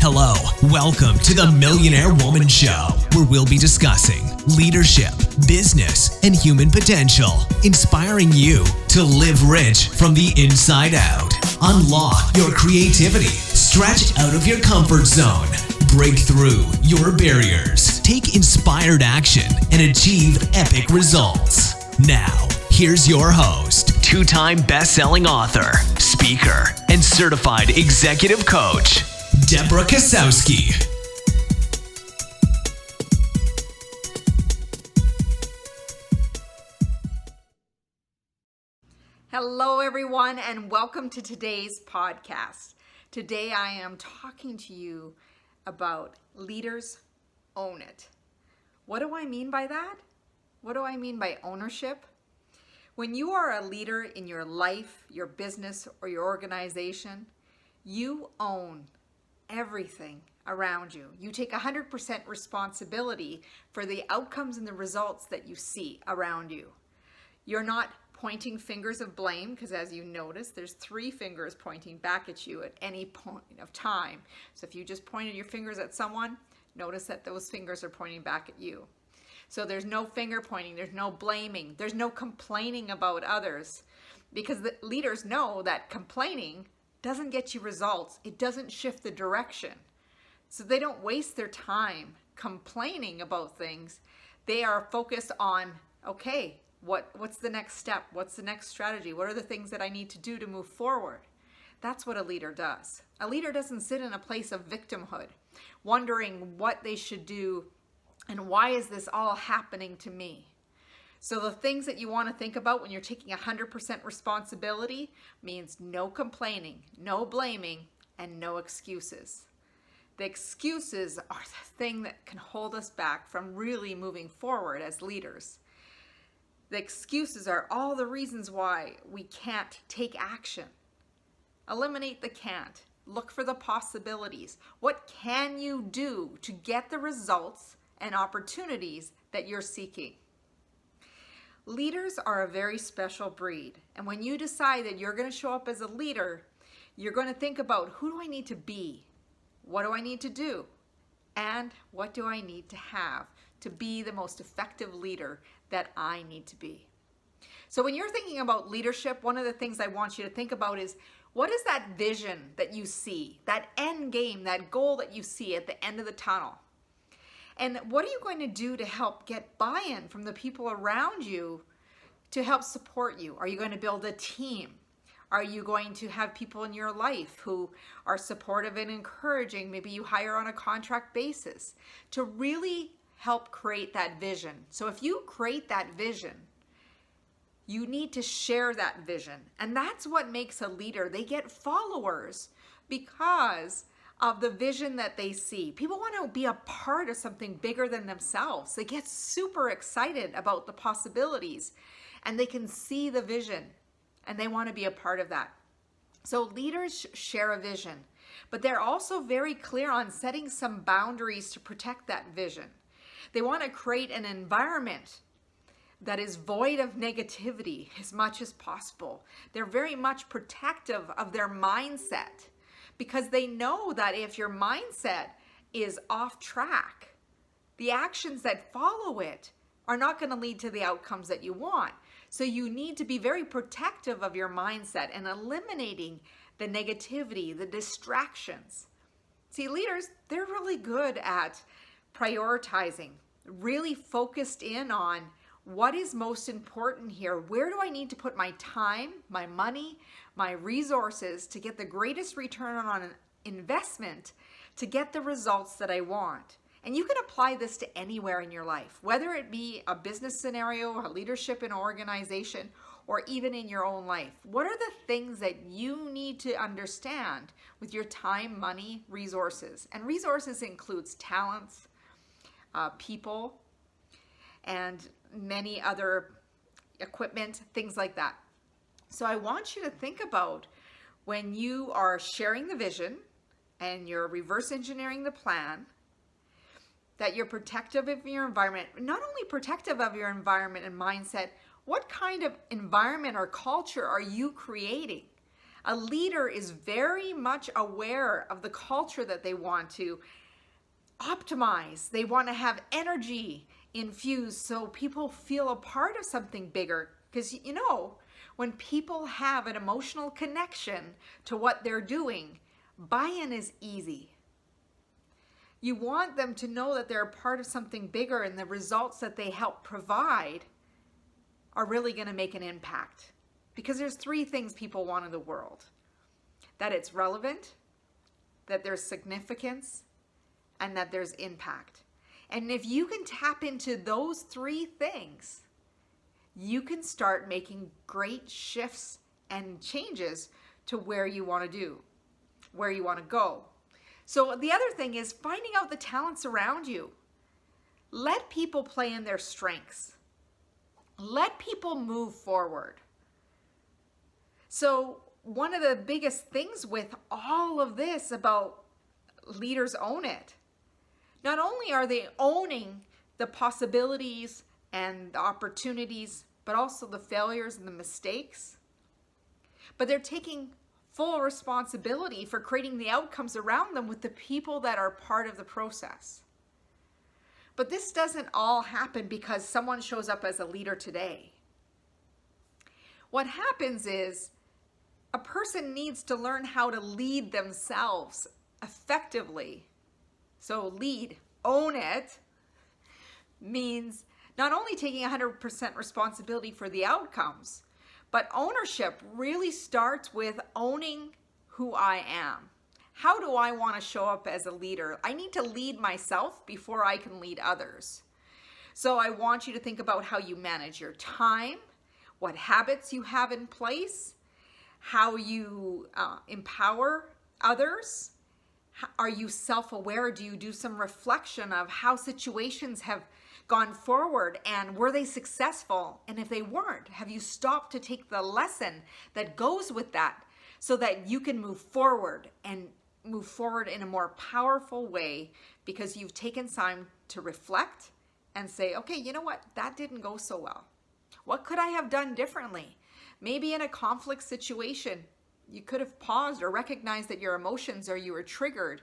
Hello, welcome to the Millionaire Woman Show, where we'll be discussing leadership, business, and human potential, inspiring you to live rich from the inside out. Unlock your creativity, stretch out of your comfort zone, break through your barriers, take inspired action, and achieve epic results. Now, here's your host, two-time best-selling author, speaker, and certified executive coach, Debra Kasowski. Hello, everyone, and welcome to today's podcast. Today, I am talking to you about leaders own it. What do I mean by that? What do I mean by ownership? When you are a leader in your life, your business, or your organization, you own everything around you. You take 100% responsibility for the outcomes and the results that you see around you. You're not pointing fingers of blame, because as you notice, there's 3 fingers pointing back at you at any point of time. So if you just pointed your fingers at someone, notice that those fingers are pointing back at you. So there's no finger pointing, there's no blaming, there's no complaining about others, because the leaders know that complaining doesn't get you results. It doesn't shift the direction. So they don't waste their time complaining about things. They are focused on, okay, what's the next step? What's the next strategy? What are the things that I need to do to move forward? That's what a leader does. A leader doesn't sit in a place of victimhood, wondering what they should do and why is this all happening to me? So the things that you want to think about when you're taking 100% responsibility means no complaining, no blaming, and no excuses. The excuses are the thing that can hold us back from really moving forward as leaders. The excuses are all the reasons why we can't take action. Eliminate the can't. Look for the possibilities. What can you do to get the results and opportunities that you're seeking? Leaders are a very special breed. And when you decide that you're going to show up as a leader, you're going to think about, who do I need to be? What do I need to do? And what do I need to have to be the most effective leader that I need to be? So when you're thinking about leadership, one of the things I want you to think about is, what is that vision that you see, that end game, that goal that you see at the end of the tunnel? And what are you going to do to help get buy-in from the people around you to help support you? Are you going to build a team? Are you going to have people in your life who are supportive and encouraging? Maybe you hire on a contract basis to really help create that vision. So if you create that vision, you need to share that vision. And that's what makes a leader. They get followers because of the vision that they see. People want to be a part of something bigger than themselves. They get super excited about the possibilities and they can see the vision and they want to be a part of that. So leaders share a vision, but they're also very clear on setting some boundaries to protect that vision. They want to create an environment that is void of negativity as much as possible. They're very much protective of their mindset, because they know that if your mindset is off track, the actions that follow it are not going to lead to the outcomes that you want. So you need to be very protective of your mindset and eliminating the negativity, the distractions. See, leaders, they're really good at prioritizing, really focused in on what is most important here. Where do I need to put my time, my money, my resources to get the greatest return on an investment to get the results that I want? And you can apply this to anywhere in your life, whether it be a business scenario, a leadership in an organization, or even in your own life. What are the things that you need to understand with your time, money, resources? And resources includes talents, people, and many other equipment, things like that. So I want you to think about, when you are sharing the vision and you're reverse engineering the plan, that you're protective of your environment. Not only protective of your environment and mindset, what kind of environment or culture are you creating? A leader is very much aware of the culture that they want to optimize. They want to have energy infused so people feel a part of something bigger. Because when people have an emotional connection to what they're doing, buy-in is easy. You want them to know that they're a part of something bigger, and the results that they help provide are really going to make an impact. Because there's 3 things people want in the world: that it's relevant, that there's significance, and that there's impact. And if you can tap into those 3 things, you can start making great shifts and changes to where you want to go. So the other thing is finding out the talents around you. Let people play in their strengths. Let people move forward. So one of the biggest things with all of this about leaders own it, not only are they owning the possibilities and the opportunities, but also the failures and the mistakes, but they're taking full responsibility for creating the outcomes around them with the people that are part of the process. But this doesn't all happen because someone shows up as a leader today. What happens is a person needs to learn how to lead themselves effectively. So lead, own it, means not only taking 100% responsibility for the outcomes, but ownership really starts with owning who I am. How do I want to show up as a leader? I need to lead myself before I can lead others. So I want you to think about how you manage your time, what habits you have in place, how you empower others. Are you self-aware? Do you do some reflection of how situations have gone forward, and were they successful? And if they weren't, have you stopped to take the lesson that goes with that so that you can move forward and move forward in a more powerful way because you've taken time to reflect and say, okay, you know what? That didn't go so well. What could I have done differently? Maybe in a conflict situation, you could have paused or recognized that your emotions or you were triggered,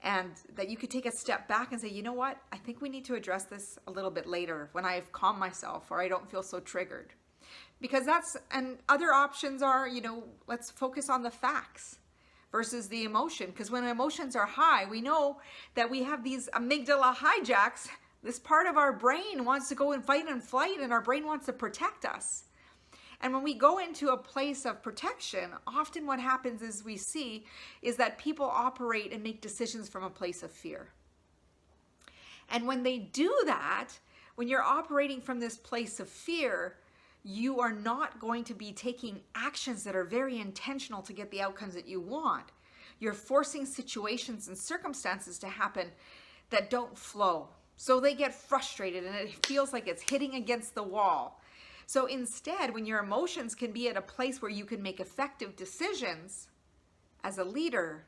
and that you could take a step back and say, you know what, I think we need to address this a little bit later when I've calmed myself or I don't feel so triggered. Because and other options are, let's focus on the facts versus the emotion. Because when emotions are high, we know that we have these amygdala hijacks. This part of our brain wants to go and fight and flight, and our brain wants to protect us. And when we go into a place of protection, often what happens is that people operate and make decisions from a place of fear. And when they do that, when you're operating from this place of fear, you are not going to be taking actions that are very intentional to get the outcomes that you want. You're forcing situations and circumstances to happen that don't flow. So they get frustrated and it feels like it's hitting against the wall. So instead, when your emotions can be at a place where you can make effective decisions as a leader,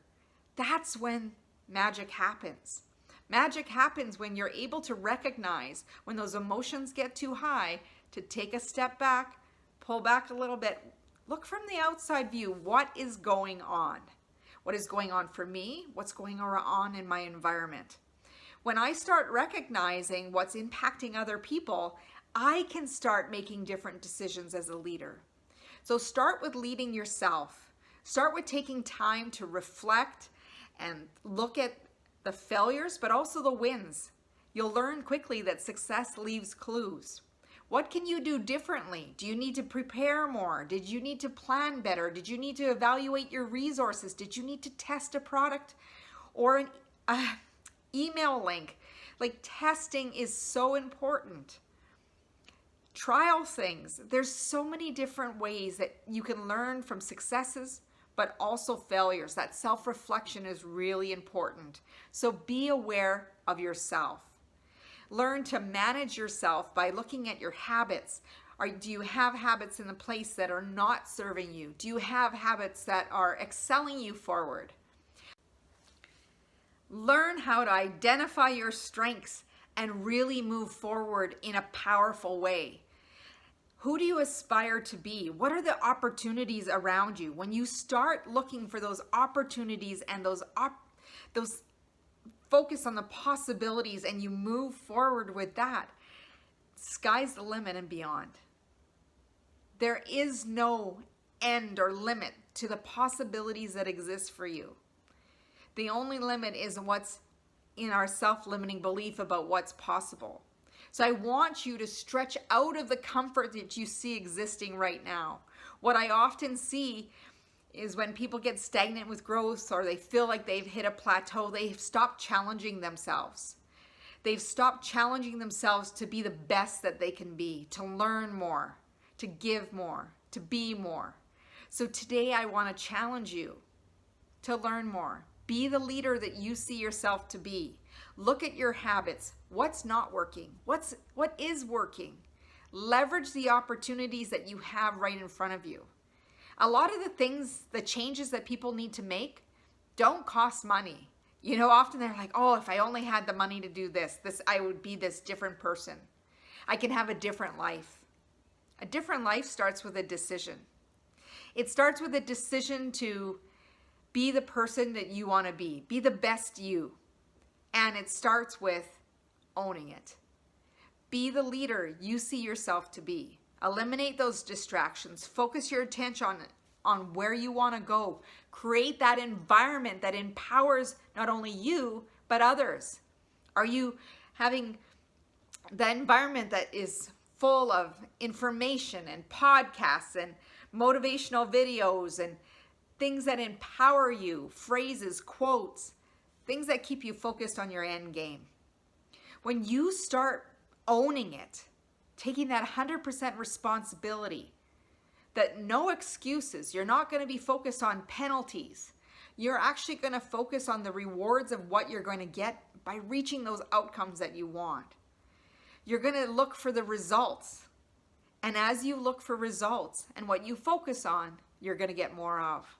that's when magic happens. Magic happens when you're able to recognize when those emotions get too high, to take a step back, pull back a little bit, look from the outside view. What is going on? What is going on for me? What's going on in my environment? When I start recognizing what's impacting other people, I can start making different decisions as a leader. So start with leading yourself. Start with taking time to reflect and look at the failures, but also the wins. You'll learn quickly that success leaves clues. What can you do differently? Do you need to prepare more? Did you need to plan better? Did you need to evaluate your resources? Did you need to test a product or an email link? Like, testing is so important. Trial things. There's so many different ways that you can learn from successes, but also failures. That self-reflection is really important. So be aware of yourself. Learn to manage yourself by looking at your habits. Do you have habits in the place that are not serving you? Do you have habits that are excelling you forward? Learn how to identify your strengths and really move forward in a powerful way. Who do you aspire to be? What are the opportunities around you? When you start looking for those opportunities and those focus on the possibilities and you move forward with that, sky's the limit and beyond. There is no end or limit to the possibilities that exist for you. The only limit is what's in our self-limiting belief about what's possible. So I want you to stretch out of the comfort that you see existing right now. What I often see is when people get stagnant with growth or they feel like they've hit a plateau, they've stopped challenging themselves. They've stopped challenging themselves to be the best that they can be, to learn more, to give more, to be more. So today I want to challenge you to learn more. Be the leader that you see yourself to be. Look at your habits. What's not working? What is working? Leverage the opportunities that you have right in front of you. A lot of the things, the changes that people need to make don't cost money. You know, often they're like, oh, if I only had the money to do this, I would be this different person. I can have a different life. A different life starts with a decision. It starts with a decision to be the person that you want to be the best you. And it starts with owning it. Be the leader you see yourself to be. Eliminate those distractions. Focus your attention on where you want to go. Create that environment that empowers not only you, but others. Are you having the environment that is full of information and podcasts and motivational videos and things that empower you, phrases, quotes, things that keep you focused on your end game? When you start owning it, taking that 100% responsibility, that no excuses, you're not going to be focused on penalties. You're actually going to focus on the rewards of what you're going to get by reaching those outcomes that you want. You're going to look for the results. And as you look for results and what you focus on, you're going to get more of.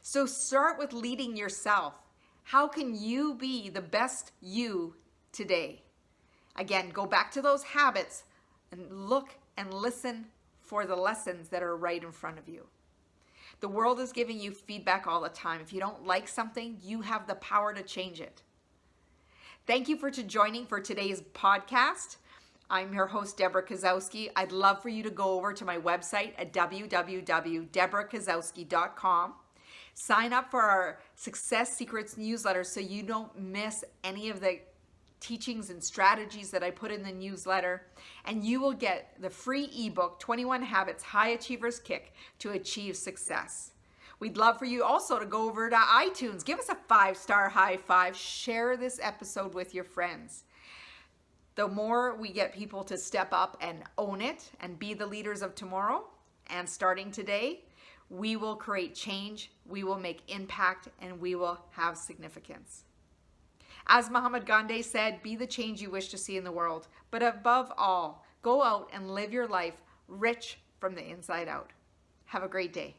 So start with leading yourself. How can you be the best you today? Again, go back to those habits and look and listen for the lessons that are right in front of you. The world is giving you feedback all the time. If you don't like something, you have the power to change it. Thank you for joining for today's podcast. I'm your host, Debra Kasowski. I'd love for you to go over to my website at www.debrakasowski.com. Sign up for our Success Secrets newsletter so you don't miss any of the teachings and strategies that I put in the newsletter, and you will get the free ebook 21 Habits High Achievers Kick to Achieve Success. We'd love for you also to go over to iTunes, give us a 5-star high five, share this episode with your friends. The more we get people to step up and own it and be the leaders of tomorrow, and starting today, we will create change, we will make impact, and we will have significance. As Mahatma Gandhi said, be the change you wish to see in the world. But above all, go out and live your life rich from the inside out. Have a great day.